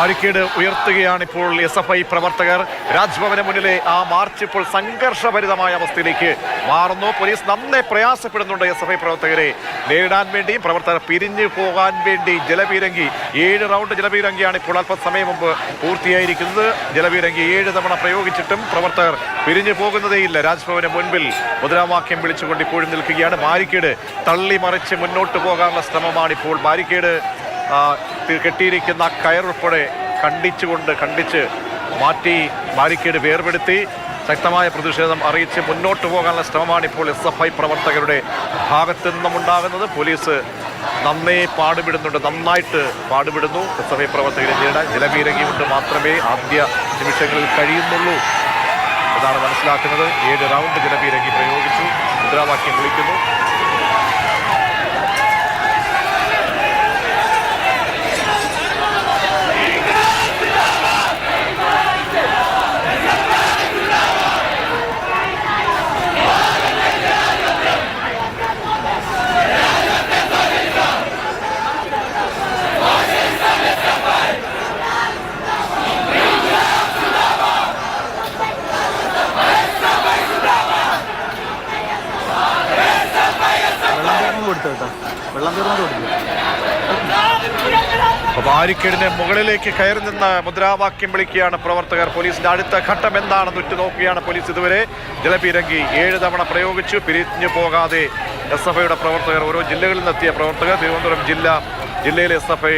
Barricade ഉയർത്തുകയാണ് ഇപ്പോൾ SFI പ്രവർത്തകർ. രാജ്ഭവന് മുന്നിലെ ആ മാർച്ച് ഇപ്പോൾ സംഘർഷഭരിതമായ അവസ്ഥയിലേക്ക് മാറുന്നു. പോലീസ് നന്നേ പ്രയാസപ്പെടുന്നുണ്ട് SFI പ്രവർത്തകരെ നേരിടാൻ വേണ്ടി. പ്രവർത്തകർ പിരിഞ്ഞു പോകാൻ വേണ്ടി ജലപീരങ്കി 7 റൗണ്ട് ജലപീരങ്കിയാണ് ഇപ്പോൾ അല്പസമയം മുമ്പ് പൂർത്തിയായിരിക്കുന്നത്. ജലപീരങ്കി 7 തവണ പ്രയോഗിച്ചിട്ടും പ്രവർത്തകർ പിരിഞ്ഞു പോകുന്നതേയില്ല. രാജ്ഭവന് മുൻപിൽ മുദ്രാവാക്യം വിളിച്ചുകൊണ്ട് ഇപ്പോഴും നിൽക്കുകയാണ്. ബാരിക്കേഡ് തള്ളിമറിച്ച് മുന്നോട്ട് പോകാനുള്ള ശ്രമമാണ് ഇപ്പോൾ. ബാരിക്കേഡ് കെട്ടിയിരിക്കുന്ന കയറുൾപ്പെടെ കണ്ടിച്ച് മാറ്റി ബാരിക്കേഡ് വേർപെടുത്തി ശക്തമായ പ്രതിഷേധം അറിയിച്ച് മുന്നോട്ട് പോകാനുള്ള ശ്രമമാണ് ഇപ്പോൾ SFI പ്രവർത്തകരുടെ ഭാഗത്തു നിന്നും ഉണ്ടാകുന്നത്. പോലീസ് നന്നായിട്ട് പാടുപെടുന്നു. SFI പ്രവർത്തകരെ നേരിടാൻ ജലപീരങ്കി കൊണ്ട് മാത്രമേ ആദ്യ നിമിഷങ്ങളിൽ കഴിയുന്നുള്ളൂ എന്നാണ് മനസ്സിലാക്കുന്നത്. 7 റൗണ്ട് ജലപീരങ്കി പ്രയോഗിച്ചു, മുദ്രാവാക്യം വിളിക്കുന്നു. ബാരിക്കേഡിന് മുകളിലേക്ക് കയറി നിന്ന് മുദ്രാവാക്യം വിളിക്കുകയാണ് പ്രവർത്തകർ. പോലീസിന്റെ അടുത്ത ഘട്ടം എന്താണെന്ന് ഉറ്റുനോക്കുകയാണ് പോലീസ്. ഇതുവരെ ജലപീരങ്കി 7 തവണ പ്രയോഗിച്ചു, പിരിഞ്ഞു പോകാതെ SFIയുടെ പ്രവർത്തകർ, ഓരോ ജില്ലകളിൽ നിന്നെത്തിയ പ്രവർത്തകർ, തിരുവനന്തപുരം ജില്ലയിലെ SFI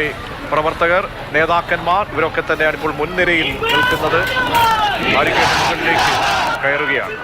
പ്രവർത്തകർ, നേതാക്കന്മാർ, ഇവരൊക്കെ തന്നെയാണ് ഇപ്പോൾ മുൻനിരയിൽ നിൽക്കുന്നത്. ബാരിക്കേഡിന് മുകളിലേക്ക് കയറുകയാണ്.